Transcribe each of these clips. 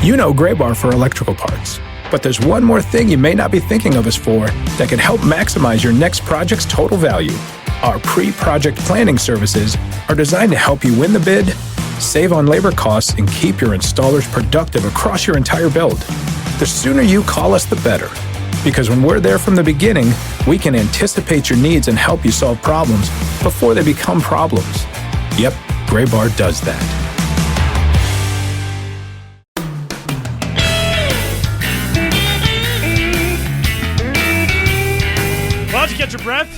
You know Gray Bar for electrical parts, but there's one more thing you may not be thinking of us for that can help maximize your next project's total value. Our pre-project planning services are designed to help you win the bid, save on labor costs, and keep your installers productive across your entire build. The sooner you call us, the better. Because when we're there from the beginning, we can anticipate your needs and help you solve problems before they become problems. Yep, Gray Bar does that. Well, to catch your breath,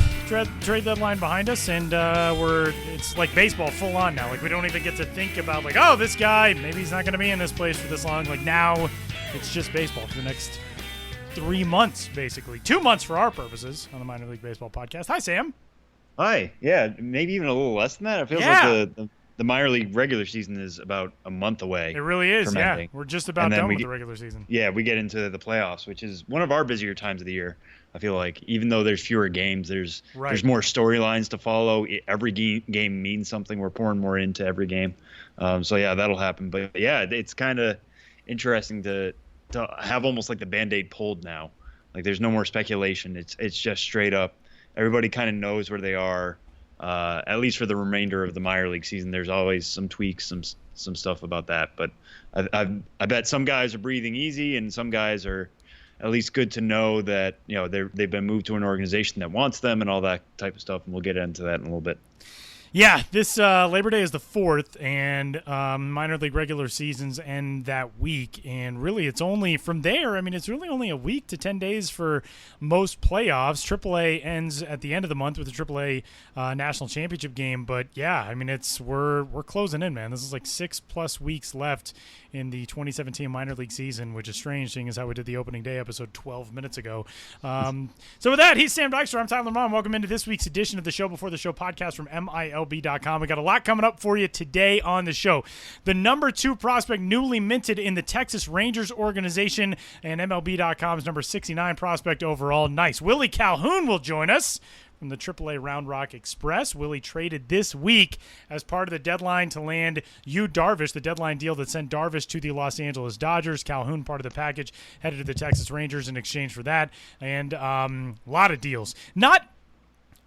trade deadline behind us, and it's like baseball full on now. Like, we don't even get to think about, like, oh, this guy, maybe he's not going to be in this place for this long. Like, now it's just baseball for the next 3 months, basically. 2 months for our purposes on the Minor League Baseball podcast. Hi, Sam. Hi. Yeah, maybe even a little less than that. It feels like the minor league regular season is about a month away. It really is, yeah. We're just about done with the regular season. Yeah, we get into the playoffs, which is one of our busier times of the year. I feel like even though there's fewer games, there's more storylines to follow. Every game means something. We're pouring more into every game. So, yeah, that'll happen. But, yeah, it's kind of interesting to have almost like the Band-Aid pulled now. Like, there's no more speculation. It's just straight up. Everybody kind of knows where they are, at least for the remainder of the minor league season. There's always some tweaks, some stuff about that. But I bet some guys are breathing easy, and some guys are at least good to know that, you know, they've been moved to an organization that wants them and all that type of stuff. And we'll get into that in a little bit. Yeah, this Labor Day is the 4th, and minor league regular seasons end that week. And really, it's only from there. I mean, it's really only a week to 10 days for most playoffs. AAA ends at the end of the month with the AAA National Championship game. But yeah, I mean, we're closing in, man. This is like 6+ weeks left in the 2017 minor league season, which is strange, seeing as how we did the opening day episode 12 minutes ago. So with that, he's Sam Dykstra. I'm Tyler Mon. Welcome into this week's edition of the Show Before the Show podcast from MILB.com. We got a lot coming up for you today on the show. The number 2 prospect newly minted in the Texas Rangers organization, and MLB.com's number 69 prospect overall. Nice. Willie Calhoun will join us from the AAA Round Rock Express. Willie traded this week as part of the deadline to land Yu Darvish, the deadline deal that sent Darvish to the Los Angeles Dodgers. Calhoun, part of the package, headed to the Texas Rangers in exchange for that. And a lot of deals. Not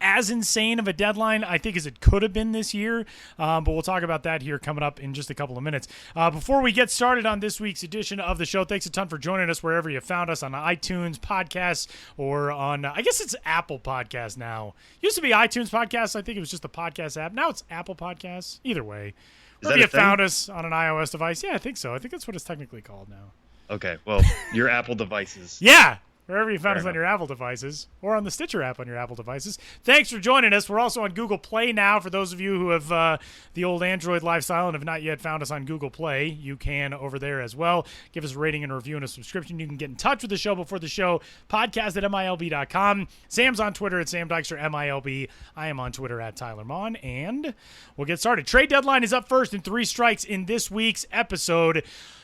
as insane of a deadline, I think, as it could have been this year, but we'll talk about that here coming up in just a couple of minutes. Before we get started on this week's edition of the show, thanks a ton for joining us wherever you found us on iTunes podcasts or on, I guess it's Apple Podcasts now. Used to be iTunes Podcasts. I think it was just the podcast app. Now it's Apple Podcasts. Either way. Wherever you found us on an iOS device. Yeah, I think so. I think that's what it's technically called now. Okay, well, your Apple devices. Yeah. Wherever you found us on your Apple devices or on the Stitcher app on your Apple devices. Thanks for joining us. We're also on Google Play now. For those of you who have the old Android lifestyle and have not yet found us on Google Play, you can over there as well. Give us a rating and a review and a subscription. You can get in touch with the Show Before the Show, podcast at MILB.com. Sam's on Twitter at Sam Dykstra, MILB. I am on Twitter at Tyler Mon, and we'll get started. Trade deadline is up first in 3 strikes in this week's episode.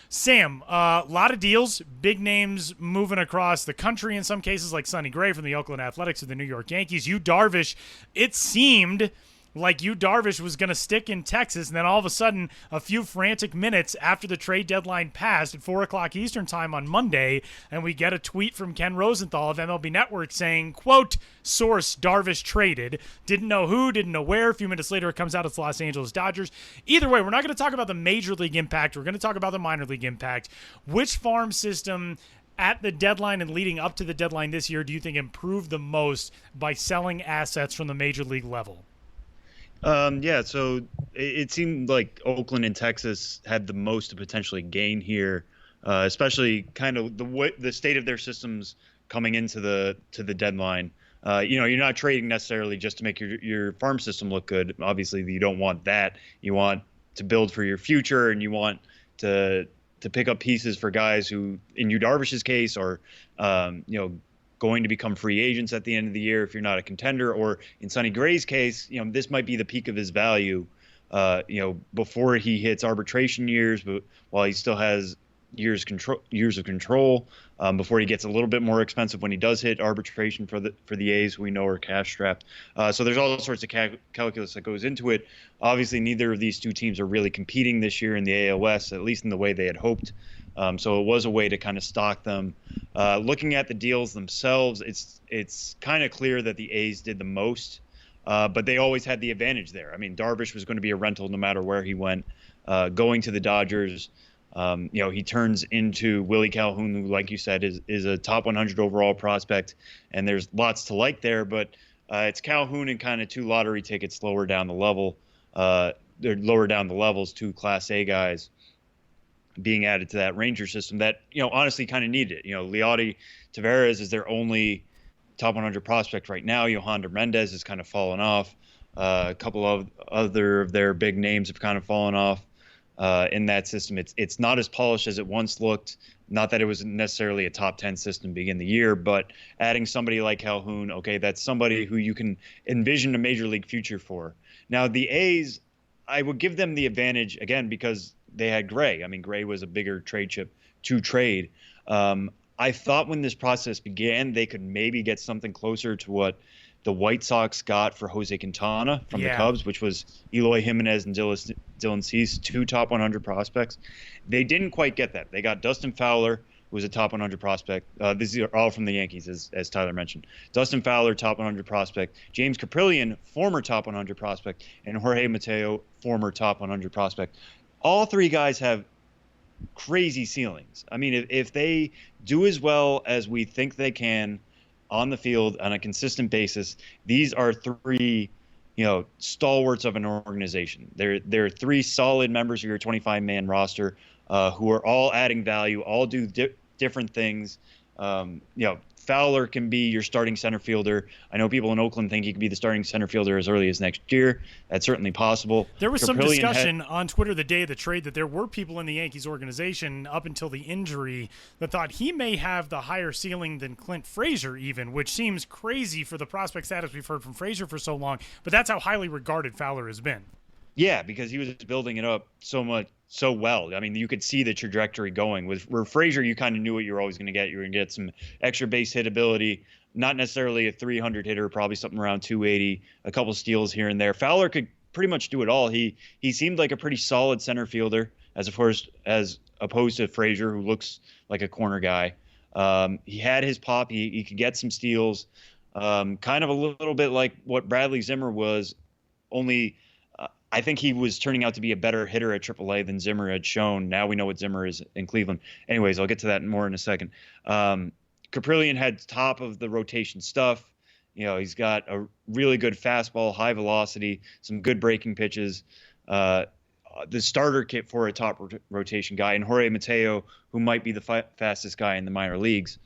Sam, a lot of deals, big names moving across the country in some cases, like Sonny Gray from the Oakland Athletics to the New York Yankees. Yu Darvish, it seemed like Yu Darvish was going to stick in Texas, and then all of a sudden, a few frantic minutes after the trade deadline passed at 4 o'clock Eastern time on Monday, and we get a tweet from Ken Rosenthal of MLB Network saying, quote, source, Darvish traded. Didn't know who, didn't know where. A few minutes later, it comes out it's the Los Angeles Dodgers. Either way, we're not going to talk about the major league impact. We're going to talk about the minor league impact. Which farm system at the deadline and leading up to the deadline this year do you think improved the most by selling assets from the major league level? Yeah, so it seemed like Oakland and Texas had the most to potentially gain here, especially kind of the state of their systems coming into the deadline. You're not trading necessarily just to make your farm system look good. Obviously, you don't want that. You want to build for your future, and you want to pick up pieces for guys who, in Yu Darvish's case, are going to become free agents at the end of the year if you're not a contender, or in Sonny Gray's case, this might be the peak of his value, before he hits arbitration years, but while he still has years of control before he gets a little bit more expensive when he does hit arbitration for the A's, who we know are cash strapped. So there's all sorts of calculus that goes into it. Obviously, neither of these two teams are really competing this year in the AL West, at least in the way they had hoped. So it was a way to kind of stock them. Looking at the deals themselves, it's kind of clear that the A's did the most, but they always had the advantage there. I mean, Darvish was going to be a rental no matter where he went. Going to the Dodgers, he turns into Willie Calhoun, who, like you said, is a top 100 overall prospect, and there's lots to like there. But it's Calhoun and kind of two lottery tickets lower down the level. They're lower down the levels, two Class A guys being added to that Ranger system that, honestly kind of needed it. Leody Taveras is their only top 100 prospect right now. Yohander Mendez has kind of fallen off. A couple of other of their big names have kind of fallen off in that system. It's not as polished as it once looked. Not that it was necessarily a top 10 system begin the year, but adding somebody like Calhoun, okay, that's somebody who you can envision a major league future for. Now, the A's, I would give them the advantage, again, because they had Gray. I mean, Gray was a bigger trade chip to trade. I thought when this process began, they could maybe get something closer to what the White Sox got for Jose Quintana from the Cubs, which was Eloy Jimenez and Dylan Cease, two top 100 prospects. They didn't quite get that. They got Dustin Fowler, who was a top 100 prospect. These are all from the Yankees, as Tyler mentioned. Dustin Fowler, top 100 prospect. James Caprillion, former top 100 prospect. And Jorge Mateo, former top 100 prospect. All three guys have crazy ceilings. I mean, if they do as well as we think they can on the field on a consistent basis, these are three, stalwarts of an organization. They're three solid members of your 25-man roster who are all adding value, all do different things. Fowler can be your starting center fielder. I know people in Oakland think he could be the starting center fielder as early as next year. That's certainly possible. There was some discussion on Twitter the day of the trade that there were people in the Yankees organization up until the injury that thought he may have the higher ceiling than Clint Frazier even, which seems crazy for the prospect status we've heard from Frazier for so long. But that's how highly regarded Fowler has been. Yeah, because he was building it up so well. I mean, you could see the trajectory going. With Frazier, you kind of knew what you were always going to get. You were going to get some extra base hit ability, not necessarily a 300 hitter, probably something around 280, a couple steals here and there. Fowler could pretty much do it all. He seemed like a pretty solid center fielder as opposed to Frazier, who looks like a corner guy. He had his pop. He could get some steals, kind of a little bit like what Bradley Zimmer was, only I think he was turning out to be a better hitter at AAA than Zimmer had shown. Now we know what Zimmer is in Cleveland. Anyways, I'll get to that more in a second. Caprillion had top of the rotation stuff. He's got a really good fastball, high velocity, some good breaking pitches. The starter kit for a top rotation guy. And Jorge Mateo, who might be the fastest guy in the minor leagues,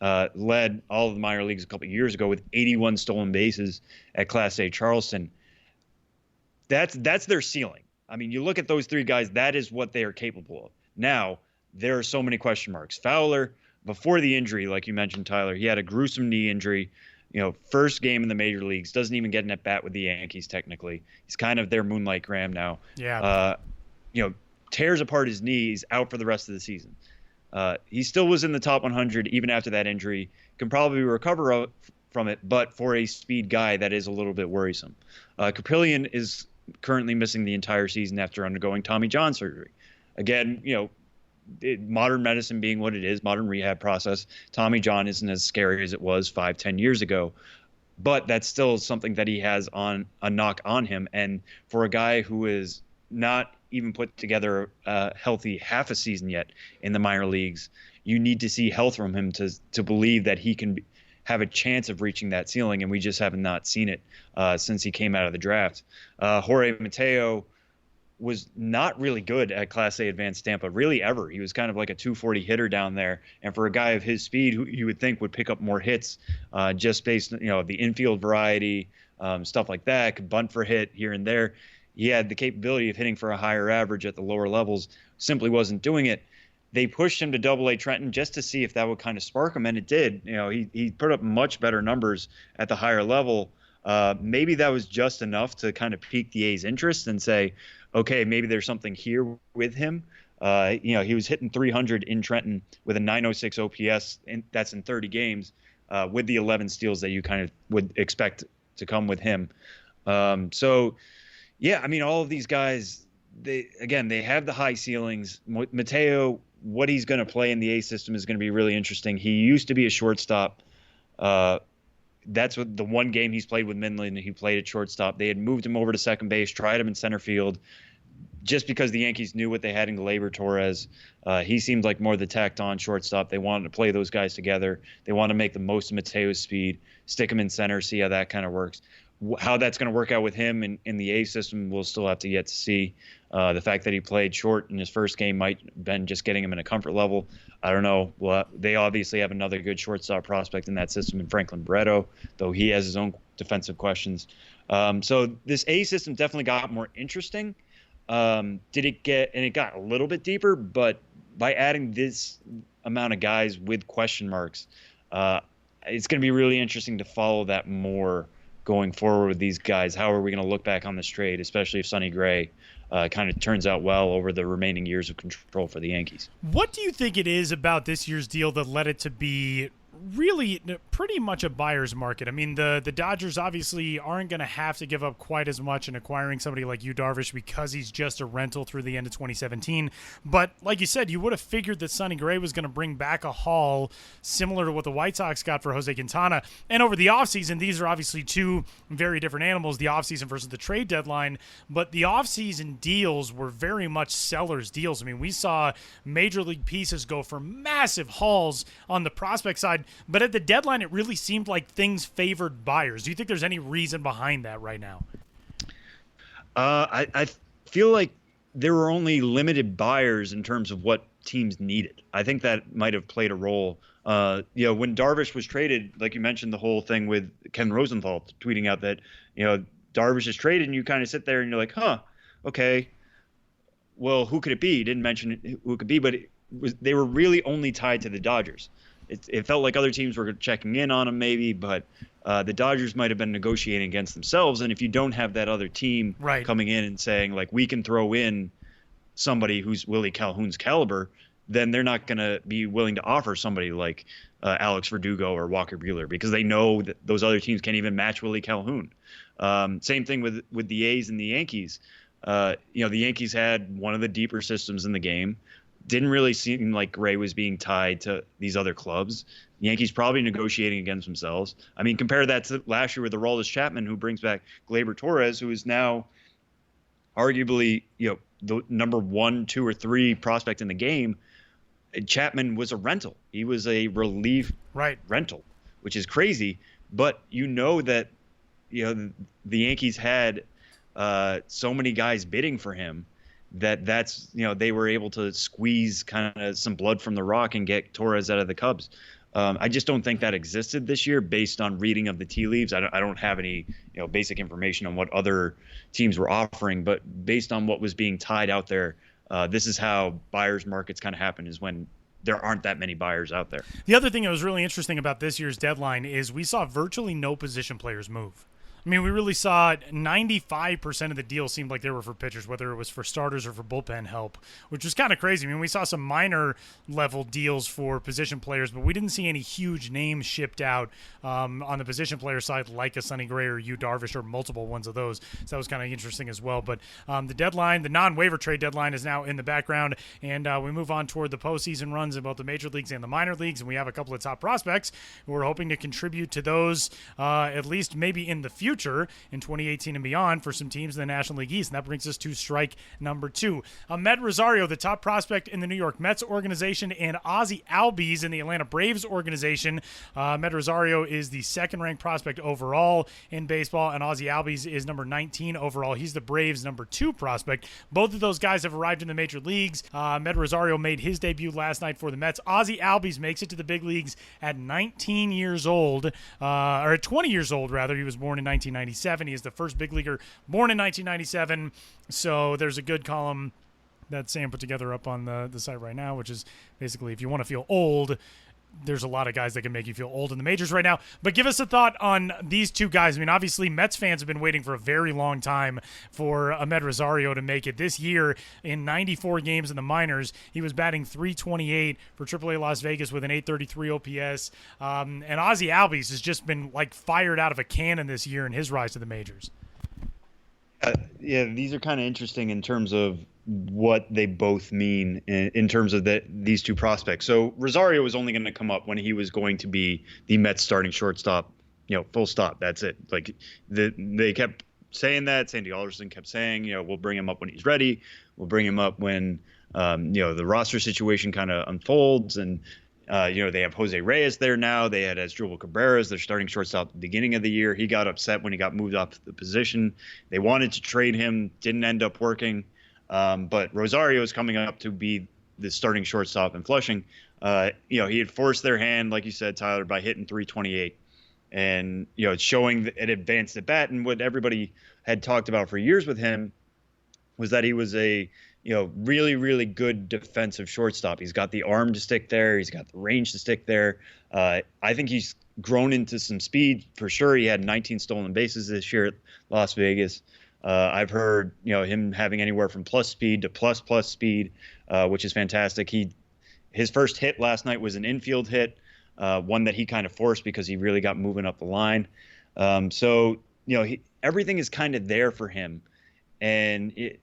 led all of the minor leagues a couple of years ago with 81 stolen bases at Class A Charleston. That's their ceiling. I mean, you look at those three guys, that is what they are capable of. Now, there are so many question marks. Fowler, before the injury, like you mentioned, Tyler, he had a gruesome knee injury. First game in the major leagues, doesn't even get an at-bat with the Yankees technically. He's kind of their Moonlight Graham now. Yeah. Tears apart his knees, out for the rest of the season. He still was in the top 100 even after that injury. Can probably recover from it, but for a speed guy, that is a little bit worrisome. Caprillion is currently missing the entire season after undergoing Tommy John surgery. Again, modern medicine being what it is, modern rehab process, Tommy John isn't as scary as it was 5-10 years ago, but that's still something that he has on a knock on him. And for a guy who is not even put together a healthy half a season yet in the minor leagues, you need to see health from him to believe that he can have a chance of reaching that ceiling, and we just have not seen it since he came out of the draft. Jorge Mateo was not really good at Class A Advanced Tampa, really ever. He was kind of like a 240 hitter down there, and for a guy of his speed, who you would think would pick up more hits just based on the infield variety, stuff like that, could bunt for hit here and there. He had the capability of hitting for a higher average at the lower levels, simply wasn't doing it. They pushed him to Double-A Trenton just to see if that would kind of spark him, and it did. He put up much better numbers at the higher level. Maybe that was just enough to kind of pique the A's interest and say, okay, maybe there's something here with him. He was hitting 300 in Trenton with a 906 OPS, and that's in 30 games, with the 11 steals that you kind of would expect to come with him. So, yeah, I mean, all of these guys, they have the high ceilings. Mateo, what he's going to play in the A system is going to be really interesting. He used to be a shortstop. That's what the one game he's played with Midland, he played at shortstop. They had moved him over to second base, tried him in center field, just because the Yankees knew what they had in Gleyber Torres. He seemed like more the tacked-on shortstop. They wanted to play those guys together. They want to make the most of Mateo's speed, stick him in center, see how that kind of works. How that's going to work out with him in the A system, we'll still have to yet to see. The fact that he played short in his first game might have been just getting him in a comfort level. I don't know. Well, they obviously have another good shortstop prospect in that system in Franklin Barreto, though he has his own defensive questions. So this A system definitely got more interesting. It got a little bit deeper, but by adding this amount of guys with question marks, it's going to be really interesting to follow that more going forward with these guys. How are we going to look back on this trade, especially if Sonny Gray kind of turns out well over the remaining years of control for the Yankees? What do you think it is about this year's deal that led it to be really pretty much a buyer's market? I mean, the Dodgers obviously aren't going to have to give up quite as much in acquiring somebody like Yu Darvish because he's just a rental through the end of 2017. But like you said, you would have figured that Sonny Gray was going to bring back a haul similar to what the White Sox got for Jose Quintana. And over the offseason, these are obviously two very different animals, the offseason versus the trade deadline. But the offseason deals were very much sellers' deals. I mean, we saw major league pieces go for massive hauls on the prospect side. But at the deadline, it really seemed like things favored buyers. Do you think there's any reason behind that right now? I feel like there were only limited buyers in terms of what teams needed. I think that might have played a role. When Darvish was traded, like you mentioned, the whole thing with Ken Rosenthal tweeting out that, Darvish is traded, and you kind of sit there and you're like, okay, well, who could it be? He didn't mention who it could be, but they were really only tied to the Dodgers. It felt like other teams were checking in on him maybe, but the Dodgers might have been negotiating against themselves. And if you don't have that other team coming in and saying, like, we can throw in somebody who's Willie Calhoun's caliber, then they're not going to be willing to offer somebody like Alex Verdugo or Walker Buehler, because they know that those other teams can't even match Willie Calhoun. Same thing with the A's and the Yankees. The Yankees had one of the deeper systems in the game. Didn't really seem like Gray was being tied to these other clubs. Yankees probably negotiating against themselves. I mean, compare that to last year with Aroldis Chapman, who brings back Gleyber Torres, who is now arguably, the number 1, 2, or 3 prospect in the game. Chapman was a rental. He was a relief rental, which is crazy. But that, the Yankees had so many guys bidding for him that's they were able to squeeze kind of some blood from the rock and get Torres out of the Cubs. I just don't think that existed this year based on reading of the tea leaves. I don't have any basic information on what other teams were offering, but based on what was being tied out there, this is how buyers markets kind of happen, is when there aren't that many buyers out there. The other thing that was really interesting about this year's deadline is we saw virtually no position players move. I mean, we really saw 95% of the deal seemed like they were for pitchers, whether it was for starters or for bullpen help, which was kind of crazy. I mean, we saw some minor level deals for position players, but we didn't see any huge names shipped out on the position player side like a Sonny Gray or Yu Darvish or multiple ones of those. So that was kind of interesting as well. But the deadline, the non-waiver trade deadline, is now in the background, and we move on toward the postseason runs in both the major leagues and the minor leagues, and we have a couple of top prospects who are hoping to contribute to those at least maybe in the future in 2018 and beyond for some teams in the National League East. And that brings us to strike number 2. Amed Rosario, the top prospect in the New York Mets organization, and Ozzie Albies in the Atlanta Braves organization. Amed Rosario is the second-ranked prospect overall in baseball, and Ozzie Albies is number 19 overall. He's the Braves' number 2 prospect. Both of those guys have arrived in the major leagues. Amed Rosario made his debut last night for the Mets. Ozzie Albies makes it to the big leagues at 19 years old, or at 20 years old, rather. He was born in 1997. He is the first big leaguer born in 1997. So there's a good column that Sam put together up on the site right now, which is basically, if you want to feel old, there's a lot of guys that can make you feel old in the majors right now. But give us a thought on these two guys. I mean, obviously, Mets fans have been waiting for a very long time for Amed Rosario to make it. This year, in 94 games in the minors, he was batting .328 for AAA Las Vegas with an .833 OPS. And Ozzie Albies has just been like fired out of a cannon this year in his rise to the majors. Yeah, these are kind of interesting in terms of what they both mean in terms of these two prospects. So Rosario was only going to come up when he was going to be the Mets starting shortstop, full stop. That's it. Like they kept saying that. Sandy Alderson kept saying, we'll bring him up when he's ready. We'll bring him up when, the roster situation kind of unfolds. And, they have Jose Reyes there now. They had Asdrubal Cabrera as their starting shortstop at the beginning of the year. He got upset when he got moved off the position. They wanted to trade him, didn't end up working. But Rosario is coming up to be the starting shortstop in Flushing. He had forced their hand, like you said, Tyler, by hitting .328. And, it's showing an advanced at bat. And what everybody had talked about for years with him was that he was a, really, really good defensive shortstop. He's got the arm to stick there. He's got the range to stick there. I think he's grown into some speed for sure. He had 19 stolen bases this year at Las Vegas. I've heard, him having anywhere from plus speed to plus speed, which is fantastic. His first hit last night was an infield hit, one that he kind of forced because he really got moving up the line. So everything is kind of there for him. And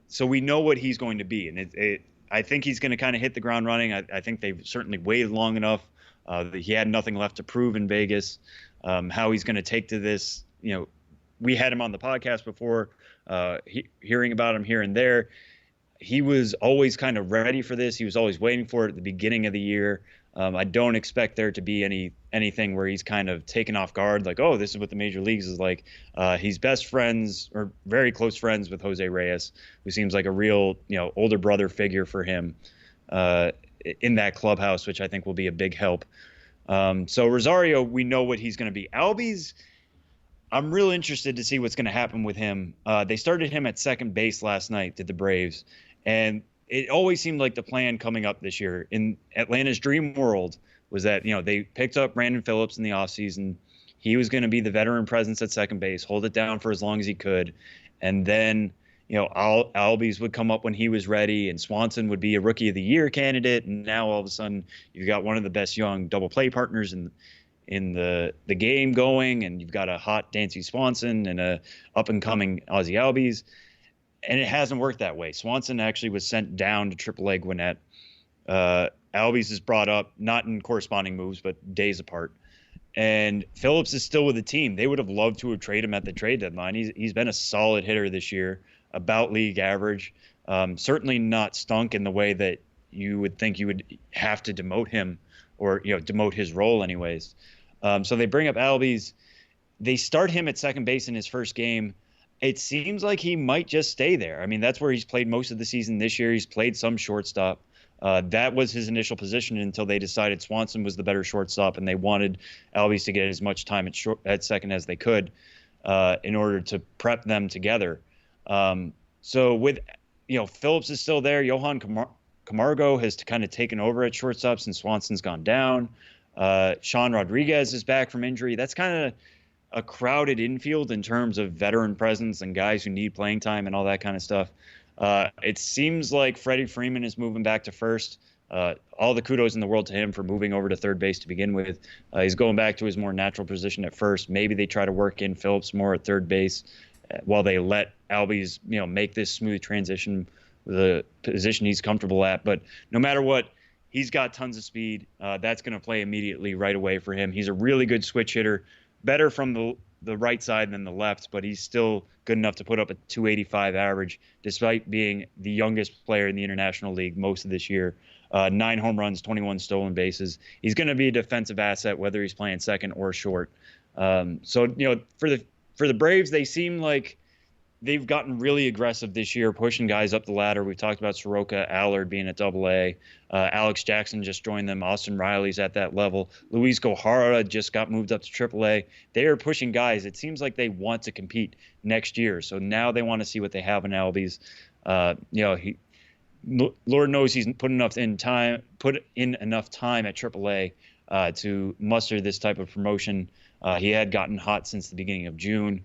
so we know what he's going to be. And I think he's going to kind of hit the ground running. I think they've certainly waited long enough. He had nothing left to prove in Vegas. How he's going to take to this, we had him on the podcast before, hearing about him here and there. He was always kind of ready for this. He was always waiting for it at the beginning of the year. I don't expect there to be anything where he's kind of taken off guard, like, oh, this is what the major leagues is like. He's best friends or very close friends with Jose Reyes, who seems like a real, older brother figure for him in that clubhouse, which I think will be a big help. So Rosario, we know what he's going to be. Albies, I'm real interested to see what's going to happen with him. They started him at second base last night, did the Braves, and it always seemed like the plan coming up this year in Atlanta's dream world was that, they picked up Brandon Phillips in the offseason. He was going to be the veteran presence at second base, hold it down for as long as he could. And then, Albies would come up when he was ready, and Swanson would be a Rookie of the Year candidate. And now all of a sudden you've got one of the best young double play partners in the game going, and you've got a hot Dansby Swanson and a up-and-coming Ozzie Albies. And it hasn't worked that way. Swanson actually was sent down to AAA Gwinnett. Albies is brought up, not in corresponding moves, but days apart. And Phillips is still with the team. They would have loved to have traded him at the trade deadline. He's been a solid hitter this year, about league average. Certainly not stunk in the way that you would think you would have to demote him or, demote his role anyways. So they bring up Albies. They start him at second base in his first game. It seems like he might just stay there. I mean, that's where he's played most of the season this year. He's played some shortstop. That was his initial position until they decided Swanson was the better shortstop, and they wanted Albies to get as much time at second as they could in order to prep them together. So with, Phillips is still there. Johan Camargo has kind of taken over at shortstop since Swanson's gone down. Sean Rodriguez is back from injury. That's kind of a crowded infield in terms of veteran presence and guys who need playing time and all that kind of stuff. It seems like Freddie Freeman is moving back to first. All the kudos in the world to him for moving over to third base to begin with. He's going back to his more natural position at first. Maybe they try to work in Phillips more at third base while they let Albies, make this smooth transition with a position he's comfortable at. But no matter what, he's got tons of speed. That's going to play immediately right away for him. He's a really good switch hitter, better from the right side than the left, but he's still good enough to put up a 285 average despite being the youngest player in the International League most of this year. 9 home runs, 21 stolen bases. He's going to be a defensive asset whether he's playing second or short. So for the Braves, they seem like they've gotten really aggressive this year, pushing guys up the ladder. We've talked about Soroka, Allard being at Double-A. Alex Jackson just joined them. Austin Riley's at that level. Luis Gohara just got moved up to Triple-A. They are pushing guys. It seems like they want to compete next year. So now they want to see what they have in Albies. Lord knows he's put in enough time at AAA to muster this type of promotion. He had gotten hot since the beginning of June.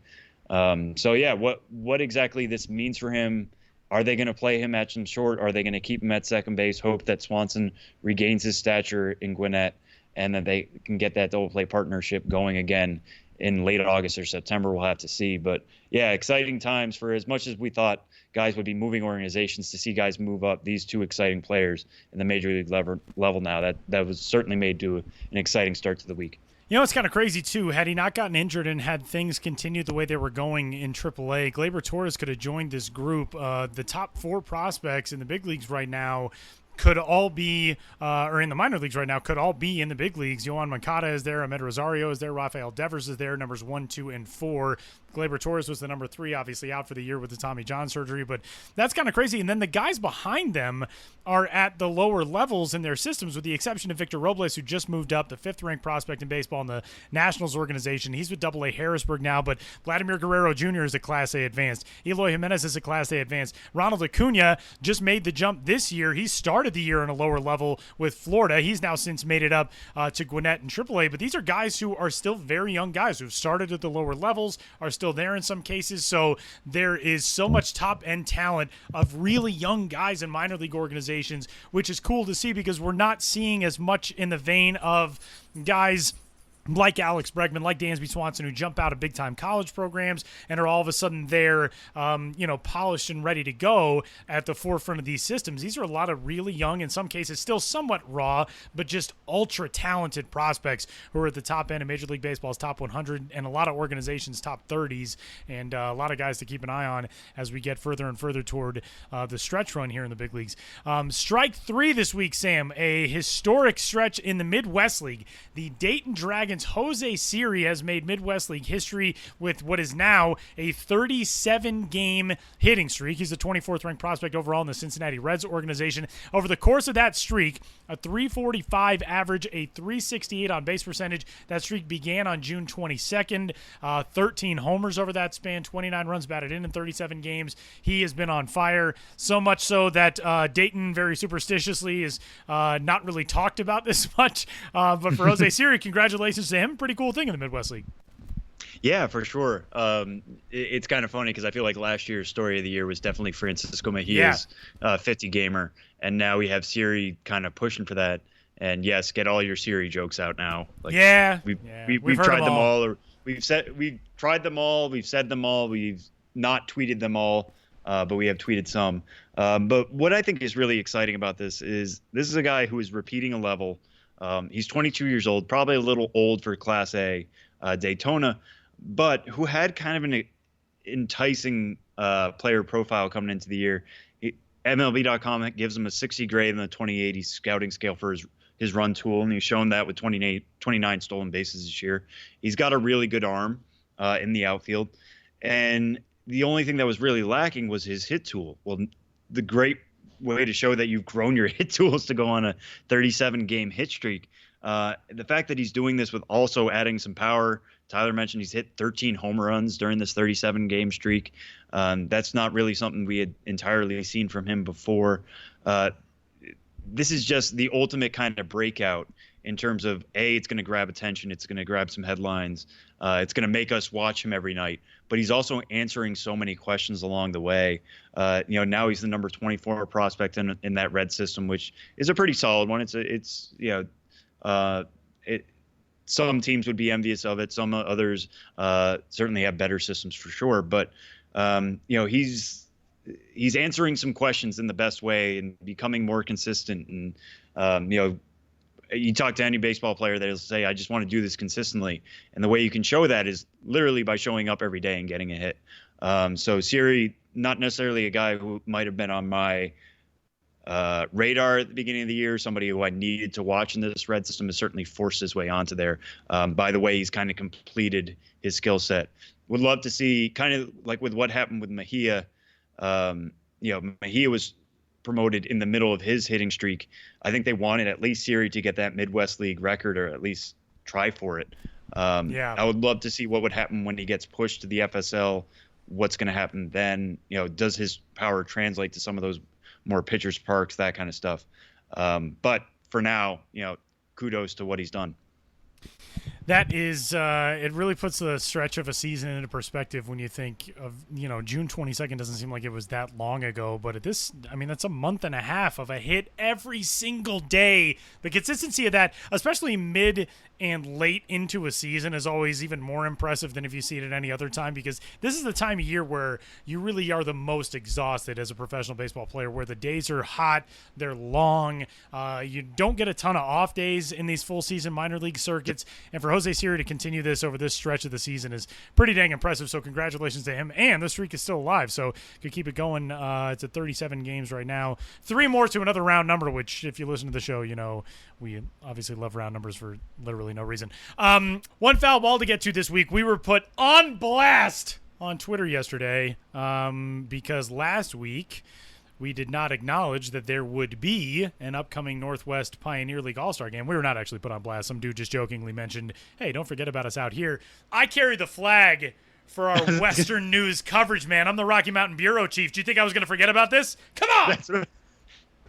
So yeah, what exactly this means for him? Are they going to play him at some short? Are they going to keep him at second base? Hope that Swanson regains his stature in Gwinnett, and that they can get that double play partnership going again in late August or September. We'll have to see. But yeah, exciting times for as much as we thought guys would be moving organizations, to see guys move up. These two exciting players in the major league level now. That was certainly made to an exciting start to the week. You know, it's kind of crazy, too. Had he not gotten injured and had things continued the way they were going in AAA, Gleyber Torres could have joined this group. The top 4 prospects in the big leagues right now could all be, or in the minor leagues right now, could all be in the big leagues. Yohan Moncada is there. Amed Rosario is there. Rafael Devers is there, numbers 1, 2, and 4. Gleyber Torres was the number 3, obviously out for the year with the Tommy John surgery, but that's kind of crazy. And then the guys behind them are at the lower levels in their systems, with the exception of Victor Robles, who just moved up, the 5th-ranked prospect in baseball in the Nationals organization. He's with AA Harrisburg now, but Vladimir Guerrero Jr. is a Class A advanced. Eloy Jimenez is a Class A advanced. Ronald Acuna just made the jump this year. He started the year in a lower level with Florida. He's now since made it up to Gwinnett and AAA, but these are guys who are still very young guys who've started at the lower levels, are still there in some cases. So there is so much top end talent of really young guys in minor league organizations, which is cool to see, because we're not seeing as much in the vein of guys like Alex Bregman, like Dansby Swanson, who jump out of big-time college programs and are all of a sudden there, polished and ready to go at the forefront of these systems. These are a lot of really young, in some cases still somewhat raw, but just ultra-talented prospects who are at the top end of Major League Baseball's top 100 and a lot of organizations' top 30s, and a lot of guys to keep an eye on as we get further and further toward the stretch run here in the big leagues. Strike 3 this week, Sam, a historic stretch in the Midwest League. The Dayton Dragons Jose Siri has made Midwest League history with what is now a 37-game hitting streak. He's the 24th ranked prospect overall in the Cincinnati Reds organization. Over the course of that streak, a 345 average, a 368 on base percentage. That streak began on June 22nd. 13 homers over that span, 29 runs batted in 37 games. He has been on fire, so much so that Dayton very superstitiously is not really talked about this much. But for Jose Siri, congratulations to him. Pretty cool thing in the Midwest League. Yeah, for sure. It's kind of funny because I feel like last year's story of the year was definitely Francisco Mejia's 50-gamer, and now we have Siri kind of pushing for that. And yes, get all your Siri jokes out now. Like, we've tried them all. Or we've tried them all. We've said them all. We've not tweeted them all, but we have tweeted some. But what I think is really exciting about this is a guy who is repeating a level. He's 22 years old, probably a little old for Class A Daytona, but who had kind of an enticing player profile coming into the year. MLB.com gives him a 60 grade in the 2080 scouting scale for his run tool, and he's shown that with 29 stolen bases this year. He's got a really good arm in the outfield, and the only thing that was really lacking was his hit tool. Well, the great way to show that you've grown your hit tools to go on a 37-game hit streak. The fact that he's doing this with also adding some power. Tyler mentioned he's hit 13 home runs during this 37-game streak. That's not really something we had entirely seen from him before. This is just the ultimate kind of breakout in terms of, it's going to grab attention. It's going to grab some headlines. It's going to make us watch him every night. But he's also answering so many questions along the way. Now he's the number 24 prospect in that red system, which is a pretty solid one. Some teams would be envious of it. Some others certainly have better systems for sure. But he's answering some questions in the best way and becoming more consistent. And you talk to any baseball player, they'll say, I just want to do this consistently. And the way you can show that is literally by showing up every day and getting a hit. So Siri, not necessarily a guy who might have been on my radar at the beginning of the year, somebody who I needed to watch in this red system, has certainly forced his way onto there. By the way, he's kind of completed his skill set. Would love to see, kind of like with what happened with Mejia. Mejia was promoted in the middle of his hitting streak. I think they wanted at least Siri to get that Midwest League record, or at least try for it. I would love to see what would happen when he gets pushed to the FSL. What's going to happen then? Does his power translate to some of those more pitchers parks, that kind of stuff. But for now, kudos to what he's done. That is, it really puts the stretch of a season into perspective when you think of, June 22nd doesn't seem like it was that long ago, but that's a month and a half of a hit every single day. The consistency of that, especially mid and late into a season, is always even more impressive than if you see it at any other time, because this is the time of year where you really are the most exhausted as a professional baseball player, where the days are hot, they're long, you don't get a ton of off days in these full season minor league circuits, and for Jose Siri to continue this over this stretch of the season is pretty dang impressive, so congratulations to him, and the streak is still alive, so could keep it going. It's at 37 games right now, 3 more to another round number, which if you listen to the show, we obviously love round numbers for literally no reason. One foul ball to get to this week. We were put on blast on Twitter yesterday because last week we did not acknowledge that there would be an upcoming Northwest Pioneer League All-Star game. We were not actually put on blast. Some dude just jokingly mentioned, hey, don't forget about us out here. I carry the flag for our Western news coverage, man. I'm the Rocky Mountain Bureau Chief. Do you think I was going to forget about this? Come on!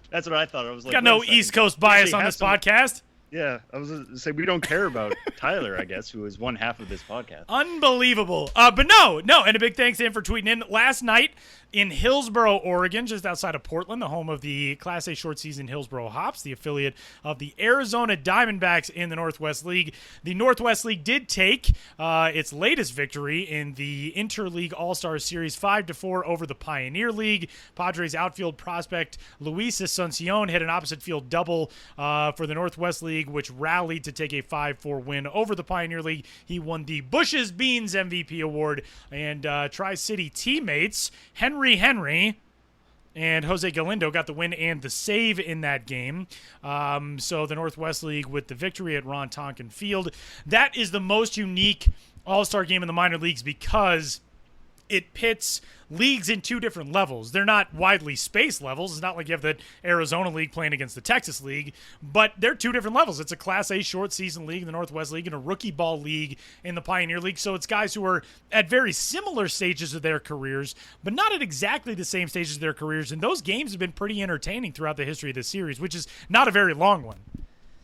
That's what I thought. I was like, got no East Coast bias on this podcast. Yeah, I was going to say, we don't care about Tyler, I guess, who is one half of this podcast. Unbelievable. But no, and a big thanks to him for tweeting in. Last night in Hillsboro, Oregon, just outside of Portland, the home of the Class A short season Hillsboro Hops, the affiliate of the Arizona Diamondbacks in the Northwest League. The Northwest League did take its latest victory in the Interleague All-Star Series 5-4 over the Pioneer League. Padres outfield prospect Luis Asuncion hit an opposite field double for the Northwest League, which rallied to take a 5-4 win over the Pioneer League. He won the Bush's Beans MVP award, and Tri-City teammates Henry and Jose Galindo got the win and the save in that game. So the Northwest League with the victory at Ron Tonkin Field. That is the most unique All-Star game in the minor leagues because it pits leagues in 2 different levels. They're not widely spaced levels. It's not like you have the Arizona League playing against the Texas League, but they're 2 different levels. It's a Class A short season league in the Northwest League and a rookie ball league in the Pioneer League. So it's guys who are at very similar stages of their careers, but not at exactly the same stages of their careers. And those games have been pretty entertaining throughout the history of this series, which is not a very long one.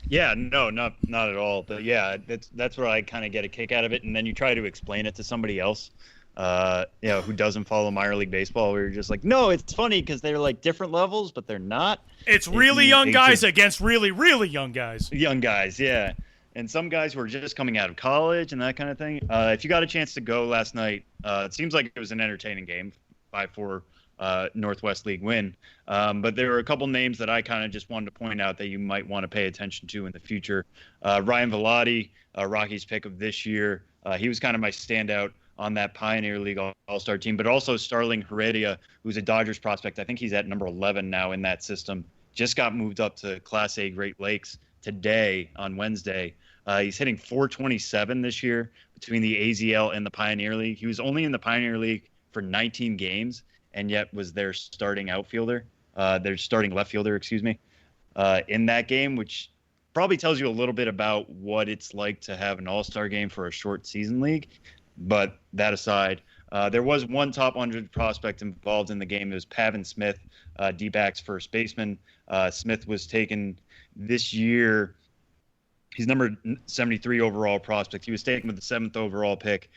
Yeah, no, not at all. But yeah, that's where I kind of get a kick out of it. And then you try to explain it to somebody else, who doesn't follow minor league baseball, where you're just like, no, it's funny because they're like different levels, but they're not. It's really young guys against really, really young guys. Young guys, yeah. And some guys who are just coming out of college and that kind of thing. If you got a chance to go last night, it seems like it was an entertaining game, 5-4 Northwest League win. But there were a couple names that I kind of just wanted to point out that you might want to pay attention to in the future. Ryan Velotti, Rocky's pick of this year. He was kind of my standout on that Pioneer League All-Star team, but also Starling Heredia, who's a Dodgers prospect. I think he's at number 11 now in that system. Just got moved up to Class A Great Lakes today on Wednesday. He's hitting .427 this year between the AZL and the Pioneer League. He was only in the Pioneer League for 19 games and yet was their starting outfielder, their starting left fielder, in that game, which probably tells you a little bit about what it's like to have an all-star game for a short season league. But that aside, there was one top 100 prospect involved in the game. It was Pavin Smith, D-backs first baseman. Smith was taken this year. He's number 73 overall prospect. He was taken with the 7th overall pick.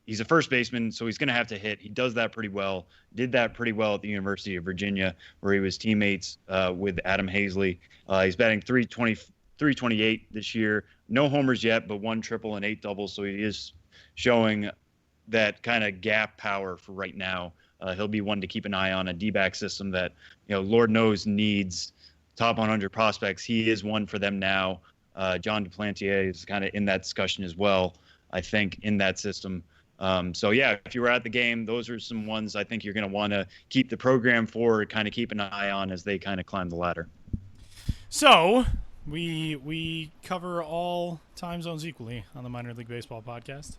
He's a first baseman, so he's going to have to hit. He does that pretty well. Did that pretty well at the University of Virginia, where he was teammates with Adam Hazley. He's batting .328 this year. No homers yet, but 1 triple and 8 doubles, so he is showing that kind of gap power for right now. He'll be one to keep an eye on, a D-back system that, Lord knows needs top 100 prospects. He is one for them now. John Duplantier is kind of in that discussion as well, I think, in that system. So, yeah, if you were at the game, those are some ones I think you're going to want to keep the program for, kind of keep an eye on as they kind of climb the ladder. So we cover all time zones equally on the Minor League Baseball podcast.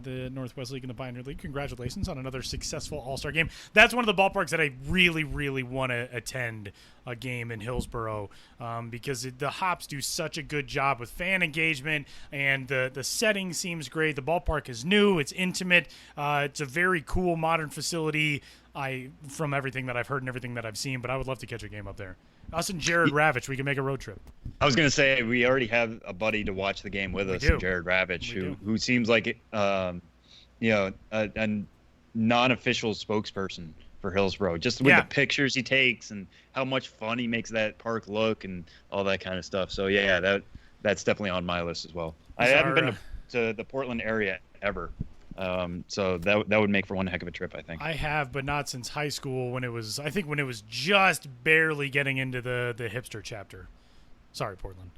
The Northwest League and the Pioneer League, congratulations on another successful All-Star game. That's one of the ballparks that I really, really want to attend a game in Hillsboro because the Hops do such a good job with fan engagement, and the setting seems great. The ballpark is new. It's intimate. It's a very cool modern facility. from everything that I've heard and everything that I've seen, but I would love to catch a game up there. Us and Jared Ravitch, we can make a road trip. I was going to say, we already have a buddy to watch the game with us, Jared Ravitch, who seems like, a non-official spokesperson for Hillsborough, just with the pictures he takes and how much fun he makes that park look and all that kind of stuff. So, that's definitely on my list as well. I haven't been to the Portland area ever. So that would make for one heck of a trip, I think. I have, but not since high school when it was just barely getting into the hipster chapter. Sorry, Portland.